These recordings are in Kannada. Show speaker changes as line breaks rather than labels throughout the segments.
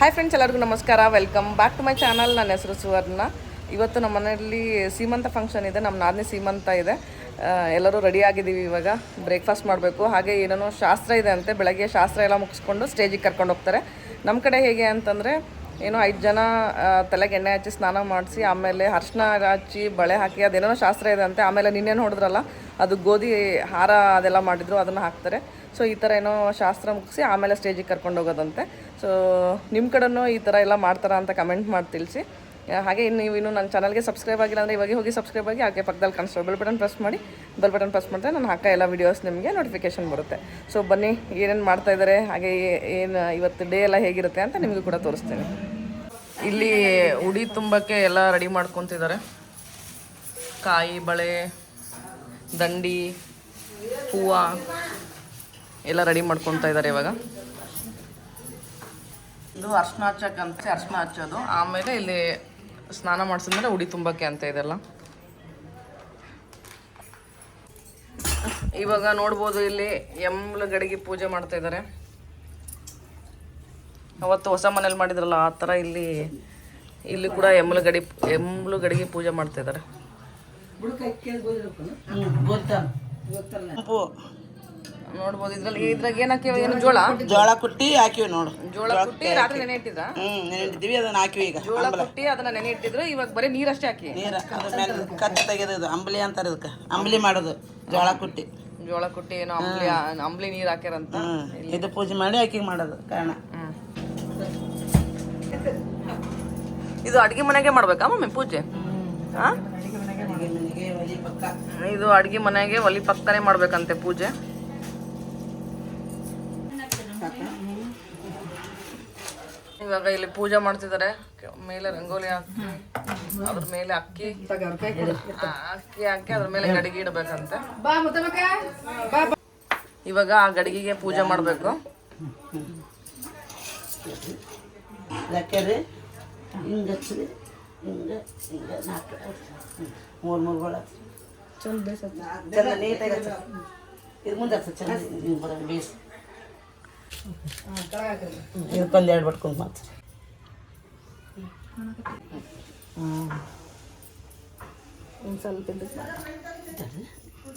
ಹಾಯ್ ಫ್ರೆಂಡ್ಸ್, ಎಲ್ಲರಿಗೂ ನಮಸ್ಕಾರ. Welcome back to my channel. ನನ್ನ ಹೆಸರು ಸುವರ್ಣ. ಇವತ್ತು ನಮ್ಮ ಮನೆಯಲ್ಲಿ ಸೀಮಂತ ಫಂಕ್ಷನ್ ಇದೆ. ನಮ್ಮ ನಾದಿನಿ ಸೀಮಂತ ಇದೆ. ಎಲ್ಲರೂ ರೆಡಿ ಆಗಿದ್ದೀವಿ. ಇವಾಗ ಬ್ರೇಕ್ಫಾಸ್ಟ್ ಮಾಡಬೇಕು. ಹಾಗೆ ಏನೇನೋ ಶಾಸ್ತ್ರ ಇದೆ ಅಂತೆ. ಬೆಳಗ್ಗೆ ಶಾಸ್ತ್ರ ಎಲ್ಲ ಮುಗಿಸ್ಕೊಂಡು ಸ್ಟೇಜಿಗೆ ಕರ್ಕೊಂಡು ಹೋಗ್ತಾರೆ. ನಮ್ಮ ಕಡೆ ಹೇಗೆ ಅಂತಂದರೆ ಏನೋ 5 ಜನ ತಲೆಗೆ ಎಣ್ಣೆ ಹಚ್ಚಿ ಸ್ನಾನ ಮಾಡಿಸಿ ಆಮೇಲೆ ಅರ್ಶಿನ ಹಚ್ಚಿ ಬಳೆ ಹಾಕಿ ಅದೇನೋ ಶಾಸ್ತ್ರ ಇದೆ ಅಂತೆ. ಆಮೇಲೆ ನಿನ್ನೇನು ಹೊಡೆದ್ರಲ್ಲ, ಅದು ಗೋಧಿ ಹಾರ ಅದೆಲ್ಲ ಮಾಡಿದ್ರು, ಅದನ್ನು ಹಾಕ್ತಾರೆ. ಸೊ ಈ ಥರ ಏನೋ ಶಾಸ್ತ್ರ ಮುಗಿಸಿ ಆಮೇಲೆ ಸ್ಟೇಜಿಗೆ ಕರ್ಕೊಂಡು ಹೋಗೋದಂತೆ. ಸೊ ನಿಮ್ಮ ಕಡೆನೂ ಈ ಥರ ಎಲ್ಲ ಮಾಡ್ತಾರಾ ಅಂತ ಕಮೆಂಟ್ ಮಾಡಿ ತಿಳಿಸಿ. ಹಾಗೆ ನೀವು ಇನ್ನೂ ನನ್ನ ಚಾನಲ್ಗೆ ಸಬ್ಸ್ಕ್ರೈಬ್ ಆಗಿಲ್ಲ ಅಂದರೆ ಇವಾಗ ಹೋಗಿ ಸಬ್ಸ್ಕ್ರೈಬ್ ಆಗಿ ಹಾಗೆ ಪಕ್ಕದಲ್ಲಿ ಕಾಣಿಸ್ತಾರೆ ಬೆಲ್ ಬಟನ್ ಪ್ರೆಸ್ ಮಾಡಿ. ಬೆಲ್ ಬಟನ್ ಪ್ರೆಸ್ ಮಾಡಿದ್ರೆ ನಾನು ಹಾಕೋ ಎಲ್ಲ ವೀಡಿಯೋಸ್ ನಿಮಗೆ ನೋಟಿಫಿಕೇಷನ್ ಬರುತ್ತೆ. ಸೊ ಬನ್ನಿ, ಏನೇನು ಮಾಡ್ತಾಯಿದ್ದಾರೆ ಹಾಗೆ ಏನು ಇವತ್ತು ಡೇ ಎಲ್ಲ ಹೇಗಿರುತ್ತೆ ಅಂತ ನಿಮಗೂ ಕೂಡ ತೋರಿಸ್ತೀನಿ. ಇಲ್ಲಿ ಉಡಿ ತುಂಬಕ್ಕೆ ಎಲ್ಲ ರೆಡಿ ಮಾಡ್ಕೊತಿದ್ದಾರೆ. ಕಾಯಿ, ಬಳೆ, ದಂಡಿ, ಹೂವು ಎಲ್ಲ ರೆಡಿ ಮಾಡ್ಕೊತಾ ಇದ್ದಾರೆ. ಇವಾಗ ಇದು ಅರ್ಶಿನ ಹಚ್ಚಕ್ಕಂತ ಅರ್ಶಿನ ಹಚ್ಚೋದು. ಆಮೇಲೆ ಇಲ್ಲಿ ಸ್ನಾನ ಮಾಡಿಸಿದ್ಮೇಲೆ ಉಡಿ ತುಂಬಕ್ಕೆ ಅಂತ ಇದೆಲ್ಲ. ಇವಾಗ ನೋಡ್ಬೋದು ಇಲ್ಲಿ ಎಮ್ಲ ಗಡಿಗೆ ಪೂಜೆ ಮಾಡ್ತಾ ಇದ್ದಾರೆ. ಅವತ್ತು ಹೊಸ ಮನೇಲಿ ಮಾಡಿದ್ರಲ್ಲ ಆ ಥರ ಇಲ್ಲಿ ಕೂಡ ಎಮ್ಲು ಗಡಿಗೆ ಪೂಜೆ ಮಾಡ್ತಾ ಇದ್ದಾರೆ. ನೋಡ್ಬೋದು ಇದ್ರಾಗ ಏನ್ ಹಾಕಿವ? ಏನು ಜೋಳ
ಕುಟ್ಟಿ ಹಾಕಿವಿ ನೋಡು.
ಜೋಳ ಕುಟ್ಟಿ ರಾತ್ರಿ ನೆನೆ ಇಟ್ಟಿದ್ರ?
ನೆನೆ ಅದನ್ನ ಹಾಕಿವಿ. ಈಗ
ಜೋಳ ಕುಟ್ಟಿ ಅದನ್ನ ನೆನೆ ಇಟ್ಟಿದ್ರು. ಇವಾಗ ಬರೀ ನೀರಷ್ಟೇ ಹಾಕಿ
ಅದ್ರ ಮೇಲೆ ಕತ್ತಿ ತೆಗೆದು ಅಂಬಲಿ ಅಂತಾರೆ. ಇದಕ್ಕೆ ಅಂಬಲಿ ಮಾಡೋದು ಜೋಳ ಕುಟ್ಟಿ
ಏನೋ ಅಂಬ್ಲಿ ನೀರ್ ಹಾಕ್ಯಾರಂತ.
ಇದು ಪೂಜೆ ಮಾಡಿ ಆಕಿಗೆ ಮಾಡೋದು ಕಾರಣ.
ಇದು ಅಡ್ಗೆ ಮನೆಗೆ ಮಾಡ್ಬೇಕಾ ಮಮ್ಮಿ ಪೂಜೆ? ಇದು ಅಡ್ಗೆ ಮನೆಗೆ ಒಲಿ ಪಕ್ಕನೆ ಮಾಡ್ಬೇಕಂತೆ ಪೂಜೆ. ಇವಾಗ ಇಲ್ಲಿ ಪೂಜೆ ಮಾಡ್ತಿದ್ದಾರೆ. ಮೇಲೆ ರಂಗೋಲಿ ಹಾಕಿ ಅದ್ರ ಮೇಲೆ ಅಕ್ಕಿ ಹಾಕಿ ಅದ್ರ ಮೇಲೆ ಗಡಿಗೆ ಇಡಬೇಕಂತೆ. ಇವಾಗ ಆ ಗಡಿಗೆಗೆ ಪೂಜೆ ಮಾಡಬೇಕು.
ಇದಕ್ಕೊಂದೆರಡು ಬಟ್ಕೊಂಡು ಮಾತ್ರ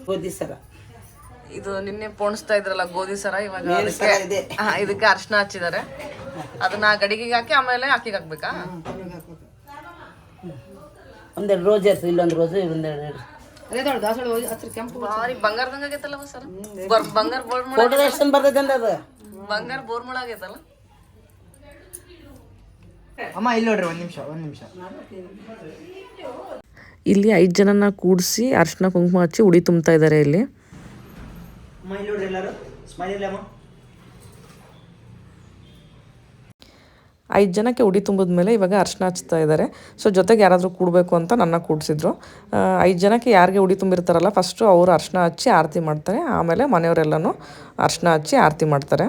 ಗೋಧಿ ಸರ.
ಇದು ನಿನ್ನೆ ಪೋಣಿಸ್ತಾ ಇದ್ರಲ್ಲ ಗೋಧಿ ಸರ. ಇವಾಗ ಇದಕ್ಕೆ ಅರ್ಶಿನ ಹಚ್ಚಿದ್ದಾರೆ. ಅದನ್ನ ಗಡಿಗೆಗೆ ಹಾಕಿ ಆಮೇಲೆ ಅಕ್ಕಿಗೆ ಹಾಕ್ಬೇಕಾ?
ಒಂದೆರಡು ರೋಜ್ ಇರ್ತದೆ. ಇಲ್ಲೊಂದು ರೋಜು, ಇದೊಂದೆರಡು
ಬಂಗಾರದಂಗ ಆಗೈತಲ್ಲ ಸರ್. ಬಂಗಾರ ಬೋರ್ಮುಳ ಆಗೈತಲ್ಲ. ಇಲ್ಲಿ 5 ಜನನ ಕೂಡಿಸಿ ಅರ್ಶಿನ ಕುಂಕುಮ ಹಚ್ಚಿ ಉಡಿ ತುಂಬ್ತಾ ಇದ್ದಾರೆ. ಇಲ್ಲಿ 5 ಜನಕ್ಕೆ ಉಡಿ ತುಂಬಿದ್ಮೇಲೆ ಇವಾಗ ಅರ್ಶಿನ ಹಚ್ತಾ ಇದ್ದಾರೆ. ಸೊ ಜೊತೆಗೆ ಯಾರಾದರೂ ಕೂಡಬೇಕು ಅಂತ ನನ್ನ ಕೂಡಿಸಿದ್ರು. 5 ಜನಕ್ಕೆ ಯಾರಿಗೆ ಉಡಿ ತುಂಬಿರ್ತಾರಲ್ಲ ಫಸ್ಟು ಅವರು ಅರ್ಶಿನ ಹಚ್ಚಿ ಆರತಿ ಮಾಡ್ತಾರೆ. ಆಮೇಲೆ ಮನೆಯವರೆಲ್ಲನೂ ಅರ್ಶಿನ ಹಚ್ಚಿ ಆರತಿ ಮಾಡ್ತಾರೆ.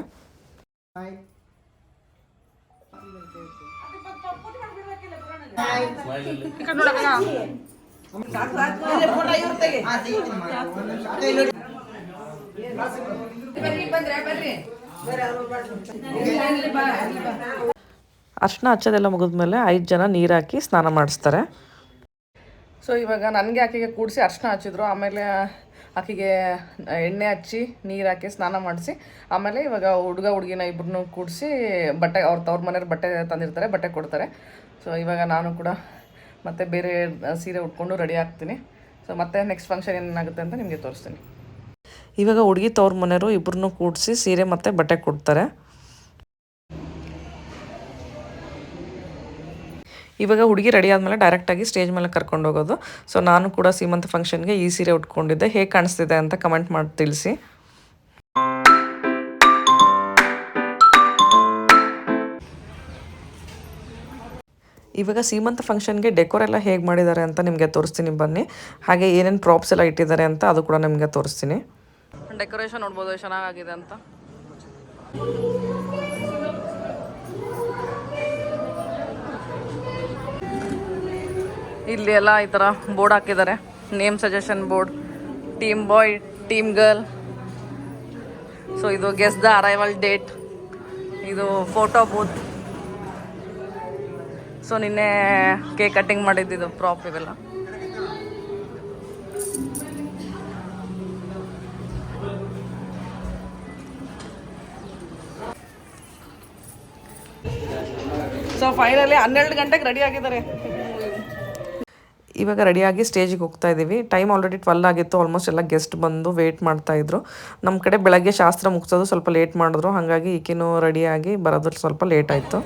ಅರ್ಶಿನ ಹಚ್ಚೋದೆಲ್ಲ ಮುಗಿದ್ಮೇಲೆ 5 ಜನ ನೀರು ಹಾಕಿ ಸ್ನಾನ ಮಾಡಿಸ್ತಾರೆ. ಸೊ ಇವಾಗ ನನಗೆ ಆಕೆಗೆ ಕೂಡಿಸಿ ಅರ್ಶಿನ ಹಚ್ಚಿದ್ರು. ಆಮೇಲೆ ಆಕೆಗೆ ಎಣ್ಣೆ ಹಚ್ಚಿ ನೀರು ಹಾಕಿ ಸ್ನಾನ ಮಾಡಿಸಿ ಆಮೇಲೆ ಇವಾಗ ಹುಡುಗ ಹುಡುಗಿನ ಇಬ್ಬರನ್ನೂ ಕೂಡಿಸಿ ಬಟ್ಟೆ ಅವ್ರ ಮನೆಯವ್ರ ಬಟ್ಟೆ ತಂದಿರ್ತಾರೆ, ಬಟ್ಟೆ ಕೊಡ್ತಾರೆ. ಸೊ ಇವಾಗ ನಾನು ಕೂಡ ಮತ್ತೆ ಬೇರೆ ಸೀರೆ ಉಟ್ಕೊಂಡು ರೆಡಿ ಆಗ್ತೀನಿ. ಸೊ ಮತ್ತೆ ನೆಕ್ಸ್ಟ್ ಫಂಕ್ಷನ್ ಏನಾಗುತ್ತೆ ಅಂತ ನಿಮಗೆ ತೋರಿಸ್ತೀನಿ. ಇವಾಗ ಹುಡುಗಿ ತವ್ರ ಮನೆಯವರು ಇಬ್ಬರನ್ನೂ ಕೂಡಿಸಿ ಸೀರೆ ಮತ್ತು ಬಟ್ಟೆ ಕೊಡ್ತಾರೆ. ಇವಾಗ ಹುಡುಗಿ ರೆಡಿ ಆದಮೇಲೆ ಡೈರೆಕ್ಟಾಗಿ ಸ್ಟೇಜ್ ಮೇಲೆ ಕರ್ಕೊಂಡು ಹೋಗೋದು. ಸೊ ನಾನು ಕೂಡ ಸೀಮಂತ ಫಂಕ್ಷನ್ಗೆ ಈ ಸೀರೆ ಉಟ್ಕೊಂಡಿದ್ದೆ. ಹೇಗೆ ಕಾಣಿಸ್ತಿದೆ ಅಂತ ಕಮೆಂಟ್ ಮಾಡಿ ತಿಳಿಸಿ. ಇವಾಗ ಸೀಮಂತ ಫಂಕ್ಷನ್ಗೆ ಡೆಕೋರ್ ಎಲ್ಲ ಹೇಗೆ ಮಾಡಿದ್ದಾರೆ ಅಂತ ನಿಮಗೆ ತೋರಿಸ್ತೀನಿ ಬನ್ನಿ. ಹಾಗೆ ಏನೇನು ಪ್ರಾಪ್ಸ್ ಎಲ್ಲ ಇಟ್ಟಿದ್ದಾರೆ ಅಂತ ಅದು ಕೂಡ ನಿಮಗೆ ತೋರಿಸ್ತೀನಿ. ಡೆಕೋರೇಷನ್ ನೋಡ್ಬೋದು ಚೆನ್ನಾಗಿದೆ ಅಂತ. ಇಲ್ಲಿ ಎಲ್ಲ ಈ ಥರ ಬೋರ್ಡ್ ಹಾಕಿದ್ದಾರೆ. ನೇಮ್ ಸಜೆಷನ್ ಬೋರ್ಡ್, ಟೀಮ್ ಬಾಯ್, ಟೀಮ್ ಗರ್ಲ್. ಸೊ ಇದು ಗೆಸ್ ದ ಅರೈವಲ್ ಡೇಟ್, ಇದು ಫೋಟೋ ಬೂತ್, ಸೊ ನಿನ್ನೆ ಕೇಕ್ ಕಟ್ಟಿಂಗ್ ಮಾಡಿದ್ದು ಪ್ರಾಪ್ ಇವೆಲ್ಲ. ಸೊ ಫೈನಲಿ 12 ಗಂಟೆಗೆ ರೆಡಿ ಆಗಿದ್ದಾರೆ. ಇವಾಗ ರೆಡಿಯಾಗಿ ಸ್ಟೇಜಿಗೆ ಹೋಗ್ತಾ ಇದ್ದೀವಿ. ಟೈಮ್ ಆಲ್ರೆಡಿ 12 ಆಗಿತ್ತು. ಆಲ್ಮೋಸ್ಟ್ ಎಲ್ಲ ಗೆಸ್ಟ್ ಬಂದು ವೇಟ್ ಮಾಡ್ತಾ ಇದ್ರು. ನಮ್ಮ ಕಡೆ ಬೆಳಗ್ಗೆ ಶಾಸ್ತ್ರ ಮುಗಿಸೋದು ಸ್ವಲ್ಪ ಲೇಟ್ ಮಾಡಿದ್ರು, ಹಾಗಾಗಿ ಈಕಿನೂ ರೆಡಿಯಾಗಿ ಬರೋದು ಸ್ವಲ್ಪ ಲೇಟ್ ಆಯಿತು.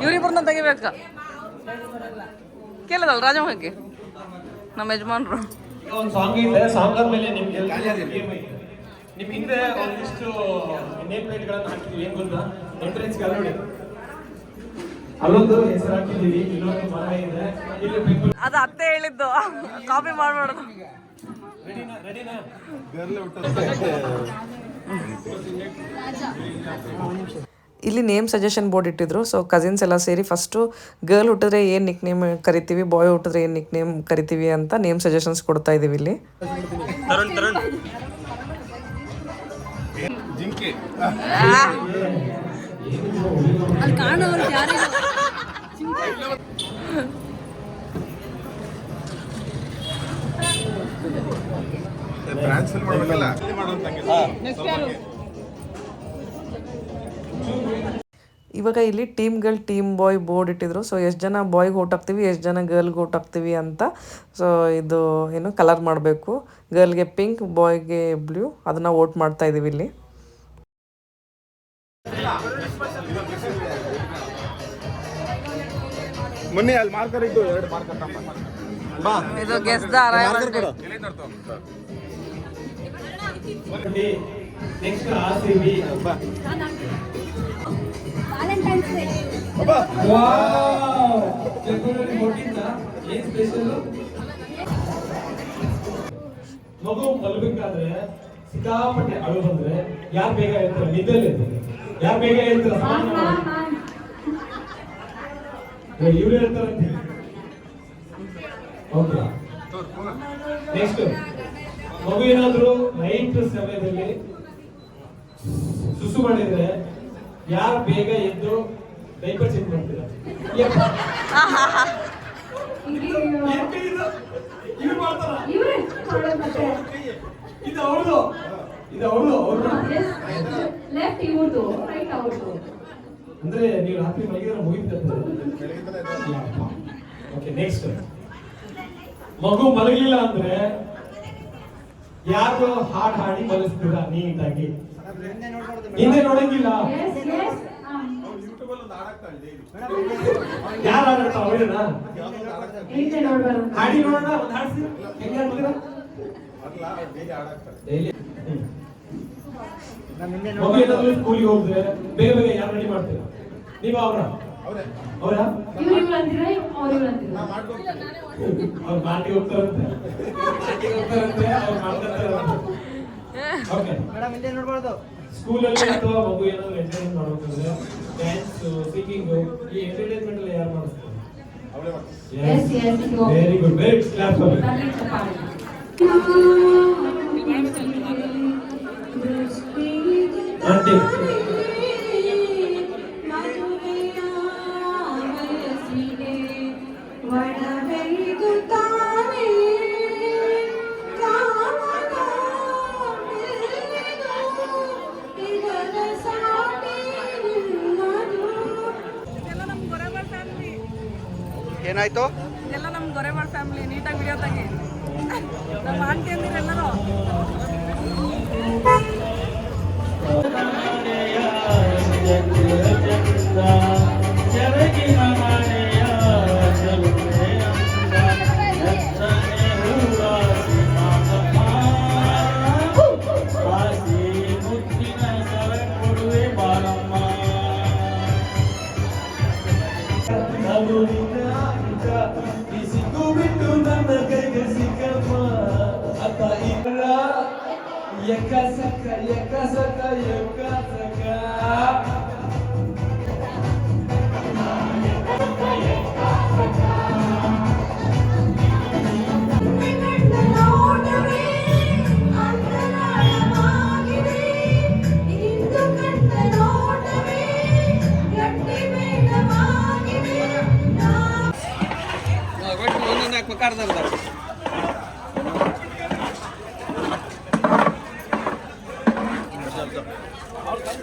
ಇವ್ರಿಬ್ಬರನ್ನ ತೆಗಿಬೇಕ ಕೇಳದಲ್ಲ ರಾಜಮಹಕ್ಕೆ ನಮ್ಮ ಯಜಮಾನ್ರು.
ಒಂದು ಸಾಂಗ್ ಇದೆ, ಸಾಂಗ್ ಆದ್ಮೇಲೆ ನಿಮ್ಗೆ ನಿಮ್ ಹಿಂದೆ ಒಂದಿಷ್ಟು ನೇಮ್ ಪ್ಲೇಟ್ಗಳನ್ನು ಹಾಕಿದೀವಿ. ಏನ್ ಗೊತ್ತಾ, ಎಂಟ್ರೆನ್ಸ್ಗೆ ನೋಡಿ ಅಲ್ಲೊಂದು ಹೆಸರು ಹಾಕಿದೀವಿ, ಇಲ್ಲೊಂದು ಮರ ಇದೆ, ಇಲ್ಲಿ
ಅದು ಅತ್ತೆ ಹೇಳಿದ್ದು, ಕಾಪಿ ಮಾಡಬಾರ್ದು.
ರೆಡಿನಾ?
ಇಲ್ಲಿ ನೇಮ್ ಸಜೆಷನ್ ಬೋರ್ಡ್ ಇಟ್ಟಿದ್ರು. ಸೊ ಕಸಿನ್ಸ್ ಎಲ್ಲ ಸೇರಿ ಫಸ್ಟು ಗರ್ಲ್ ಹುಟ್ಟಿದ್ರೆ ಏನು ನಿಕ್ ನೇಮ್ ಕರಿತೀವಿ, ಬಾಯ್ ಹುಟ್ಟಿದ್ರೆ ಏನು ನಿಕ್ ನೇಮ್ ಕರಿತೀವಿ ಅಂತ ನೇಮ್ ಸಜೆಷನ್ಸ್ ಕೊಡ್ತಾ ಇದೀವಿ ಇಲ್ಲಿ. ಇವಾಗ ಇಲ್ಲಿ ಟೀಮ್ ಗರ್ಲ್ ಟೀಮ್ ಬಾಯ್ ಬೋರ್ಡ್ ಇಟ್ಟಿದ್ರು. ಸೊ ಎಷ್ಟು ಜನ ಬಾಯ್ಗೆ ಓಟ್ ಹಾಕ್ತೀವಿ, ಎಷ್ಟು ಜನ ಗರ್ಲ್ಗೆ ಓಟ್ ಹಾಕ್ತೀವಿ ಅಂತ. ಸೊ ಇದು ಏನು ಕಲರ್ ಮಾಡಬೇಕು, ಗರ್ಲ್ಗೆ ಪಿಂಕ್, ಬಾಯ್ಗೆ ಬ್ಲೂ, ಅದನ್ನು ಓಟ್ ಮಾಡ್ತಾ ಇದ್ದೀವಿ ಇಲ್ಲಿ.
ಮೊನ್ನೆ ಅಲ್ಲಿ ಮಾರ್ಕರ್ ಇದ್ದು 2 ಮಾರ್ಕರ್ ಬಾ,
ಇದು guess the arrival date.
Next RCB ಬಾ.
Valentine's day.
ವಾವ್, ಫೆಬ್ರವರಿ 14 ಏನ್ ಸ್ಪೆಷಲ್? ಮಗು ಮಲಗಬೇಕಾದ್ರೆ ಸಿಕ್ಕಾಪಟ್ಟೆ ಅಳು ಬಂದ್ರೆ ಯಾರು ಬೇಗ ಹೇಳ್ತಾರೆ? ನಿದ್ದೆಲ್ಲ ಇರ್ತಾರೆ. ಯಾರು ಬೇಗ ಹೇಳ್ತಾರೆ? ಇವ್ರು ಹೇಳ್ತಾರಂತೆ. ಓಕೆ, ನೆಕ್ಸ್ಟ್ ಮಗು ಏನಾದ್ರು ನೈಟ್ ಸಮಯದಲ್ಲಿ ಸುಸು ಮಾಡಿದ್ರೆ ಯಾರು ಬೇಗ ಎದ್ದು ಡೈಪರ್ ಚೇಂಜ್ ಮಾಡ್ತೀರಾ? ಇವ್ರು ಮಾಡ್ತಾರ? ಇದು ಅವ್ರದು, ಇದು ಅವ್ರದು.
ಲೆಫ್ಟ್ ಇವ್ರದು, ರೈಟ್ ಅವ್ರದು.
ಅಂದ್ರೆ ನೀವು ರಾತ್ರಿ ಮಲಗಿದ್ರೆ ಮುಗಿತದೆ. ಓಕೆ, ನೆಕ್ಸ್ಟ್ ಮಗು ಮಲಗಿಲ್ಲ ಅಂದ್ರೆ ಯಾರು ಹಾಡ್ ಹಾಡಿ ಮಲಗಿಸ್ತೀರಾ ನೀಟಾಗಿ? ಹಿಂದೆ ನೋಡಂಗಿಲ್ಲ. ಯಾರು ಆಡಾಡ್ತಾ ಅವಳೇನಾ? ಹಾಡಿ ನೋಡೋಣ, ಒಂದು ಹಾಡಿಸಿ. ಹೆಂಗೆ ಆಡ್ತೀರಾ? ಮಗು ಏನಾದ್ರು ಸ್ಕೂಲಿಗೆ ಹೋದ್ರೆ ಬೇಗ ಬೇಗ ಯಾರು ರೆಡಿ ಮಾಡ್ತೀರಾ? ನೀವು ಅವರ ಅವ್ರ ಅವ್ರು ಮಾಟಿ ಹೋಗ್ತಾರಂತೆ, ಅವ್ರು ಮಾಡ್ತಾರಂತೆ. ಓಕೆ ಮೇಡಮ್, ಸ್ಕೂಲಲ್ಲಿ ಅಥವಾ ಮಗು ಏನಾದ್ರು ಎಂಟರ್ಟೈನ್ಮೆಂಟ್ ಮಾಡ್ಬೇಕಂದ್ರೆ ಡ್ಯಾನ್ಸ್, ಸಿಂಗಿಂಗ್, ಈ ಎಂಟರ್ಟೈನ್ಮೆಂಟ್ ಎಲ್ಲ ಯಾರು ಮಾಡಿಸ್ತಾರೆ? Very good, very class for aunty.
ಏನಾಯ್ತು?
ಎಲ್ಲ ನಮ್ಮ ಗೊರೆವಾಳ್ ಫ್ಯಾಮಿಲಿ ನೀಟಾಗಿ ವಿಡಿಯೋ ತೆಗಿ. ನಮ್ಮ ಆಂಟಿ ಅಂದಿರೆಲ್ಲರೂ
ಬಿಟ್ಟು ನನ್ನ ಕೈಗೆ ಸಿಕ್ಕಮ್ಮ ಅತ್ತ ಈ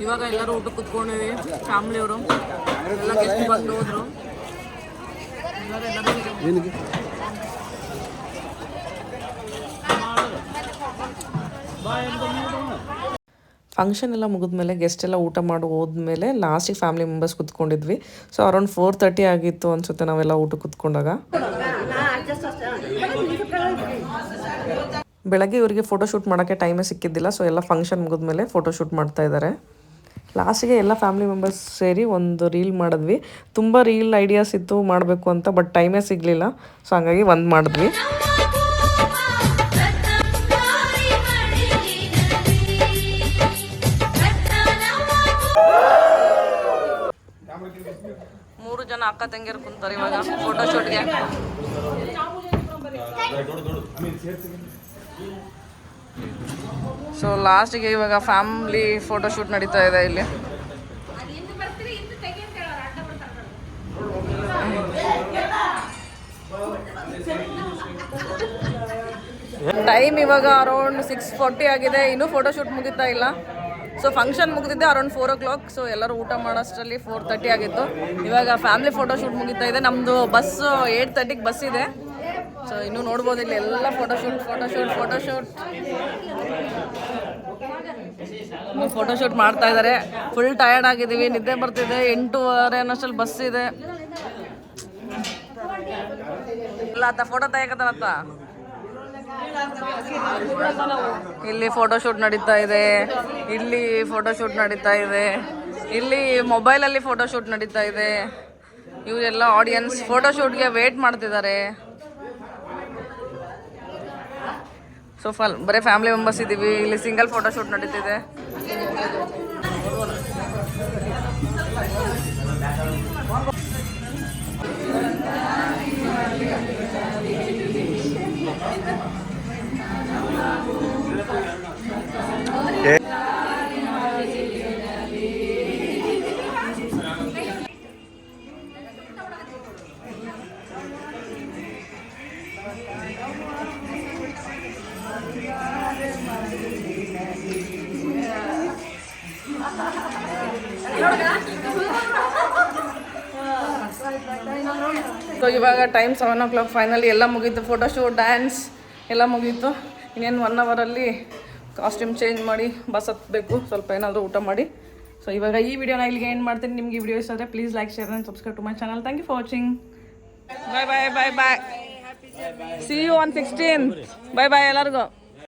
ಇವಾಗ ಎಲ್ಲರೂ ಊಟ ಕುತ್ಕೊಂಡಿವಿ ಫ್ಯಾಮಿಲಿಯವರು ಎಲ್ಲ ಗೆಸ್ಟ್ ಬಂದು ಹೋದ್ರು. ಫಂಕ್ಷನ್ ಎಲ್ಲ ಮುಗಿದ್ಮೇಲೆ ಗೆಸ್ಟ್ ಎಲ್ಲ ಊಟ ಮಾಡಿ ಹೋದ್ಮೇಲೆ ಲಾಸ್ಟಿಗೆ ಫ್ಯಾಮಿಲಿ ಮೆಂಬರ್ಸ್ ಕುತ್ಕೊಂಡಿದ್ವಿ. ಸೊ ಅರೌಂಡ್ 4:30 ಆಗಿತ್ತು ಅನ್ಸುತ್ತೆ ನಾವೆಲ್ಲ ಊಟ ಕುತ್ಕೊಂಡಾಗ. ಬೆಳಗ್ಗೆ ಇವರಿಗೆ ಫೋಟೋಶೂಟ್ ಮಾಡೋಕ್ಕೆ ಟೈಮೇ ಸಿಕ್ಕಿದ್ದಿಲ್ಲ. ಸೊ ಎಲ್ಲ ಫಂಕ್ಷನ್ ಮುಗಿದ್ಮೇಲೆ ಫೋಟೋಶೂಟ್ ಮಾಡ್ತಾ ಇದ್ದಾರೆ. ಲಾಸ್ಟಿಗೆ ಎಲ್ಲ ಫ್ಯಾಮಿಲಿ ಮೆಂಬರ್ಸ್ ಸೇರಿ ಒಂದು ರೀಲ್ ಮಾಡಿದ್ವಿ. ತುಂಬ ರೀಲ್ ಐಡಿಯಾಸ್ ಇತ್ತು ಮಾಡಬೇಕು ಅಂತ, ಬಟ್ ಟೈಮೇ ಸಿಗಲಿಲ್ಲ. ಸೊ ಹಂಗಾಗಿ ಒಂದು ಮಾಡಿದ್ವಿ. ಮೂರು ಜನ ಅಕ್ಕ ತಂಗಿಯರು ಕುಂತಾರೆ ಇವಾಗ ಫೋಟೋಶೂಟ್ಗೆ. ಸೊ ಲಾಸ್ಟಿಗೆ ಇವಾಗ ಫ್ಯಾಮಿಲಿ ಫೋಟೋಶೂಟ್ ನಡೀತಾ ಇದೆ ಇಲ್ಲಿ. ಟೈಮ್ ಇವಾಗ ಅರೌಂಡ್ 6:40 ಆಗಿದೆ. ಇನ್ನೂ ಫೋಟೋಶೂಟ್ ಮುಗಿತಾ ಇಲ್ಲ. ಸೊ ಫಂಕ್ಷನ್ ಮುಗಿದಿದ್ದೆ ಅರೌಂಡ್ 4 o'clock. ಸೊ ಎಲ್ಲರೂ ಊಟ ಮಾಡೋಷ್ಟರಲ್ಲಿ 4:30 ಆಗಿತ್ತು. ಇವಾಗ ಫ್ಯಾಮಿಲಿ ಫೋಟೋಶೂಟ್ ಮುಗಿತಾ ಇದೆ. ನಮ್ಮದು ಬಸ್ಸು 8:30ಗೆ ಬಸ್ ಇದೆ. ಸೊ ಇನ್ನೂ ನೋಡ್ಬೋದು ಇಲ್ಲಿ ಎಲ್ಲ ಫೋಟೋಶೂಟ್ ಮಾಡ್ತಾ ಇದ್ದಾರೆ. ಫುಲ್ ಟಯರ್ಡ್ ಆಗಿದ್ದೀವಿ, ನಿದ್ದೆ ಬರ್ತಿದೆ. 8:30 ಅನ್ನೋಷ್ಟರಲ್ಲಿ ಬಸ್ ಇದೆ. ಇಲ್ಲ ಅತ್ತ ಫೋಟೋ ತೆಗಿಯಕತ್ತಾನತ್ತ. ಇಲ್ಲಿ ಫೋಟೋಶೂಟ್ ನಡೀತಾ ಇದೆ, ಇಲ್ಲಿ ಫೋಟೋಶೂಟ್ ನಡೀತಾ ಇದೆ, ಇಲ್ಲಿ ಮೊಬೈಲಲ್ಲಿ ಫೋಟೋಶೂಟ್ ನಡೀತಾ ಇದೆ. ಇವರೆಲ್ಲ ಆಡಿಯನ್ಸ್ ಫೋಟೋಶೂಟ್ಗೆ ವೇಟ್ ಮಾಡ್ತಿದ್ದಾರೆ. ಸೊ ಬರೀ ಫ್ಯಾಮಿಲಿ ಮೆಂಬರ್ಸ್ ಇದ್ದೀವಿ. ಇಲ್ಲಿ ಸಿಂಗಲ್ ಫೋಟೋಶೂಟ್ ನಡೀತಿದೆ. ಸೊ ಇವಾಗ ಟೈಮ್ 7 o'clock. ಫೈನಲಿ ಎಲ್ಲ ಮುಗೀತು. ಫೋಟೋಶೂಟ್, ಡ್ಯಾನ್ಸ್ ಎಲ್ಲ ಮುಗೀತು. ಇನ್ನೇನು 1 ಅವರಲ್ಲಿ ಕಾಸ್ಟ್ಯೂಮ್ ಚೇಂಜ್ ಮಾಡಿ ಬಸ್ ಹತ್ತಬೇಕು. ಸ್ವಲ್ಪ ಏನಾದರೂ ಊಟ ಮಾಡಿ. ಸೊ ಇವಾಗ ಈ ವಿಡಿಯೋನ ಇಲ್ಲಿಗೆ ಎಂಡ್ ಮಾಡ್ತೀನಿ. ನಿಮಗೆ ಈ ವಿಡಿಯೋ ಇಷ್ಟ ಆದರೆ please like, share and subscribe to my channel. Thank you for watching. Bye bye bye bye. See you on 16. Bye bye ಎಲ್ಲರಿಗೂ.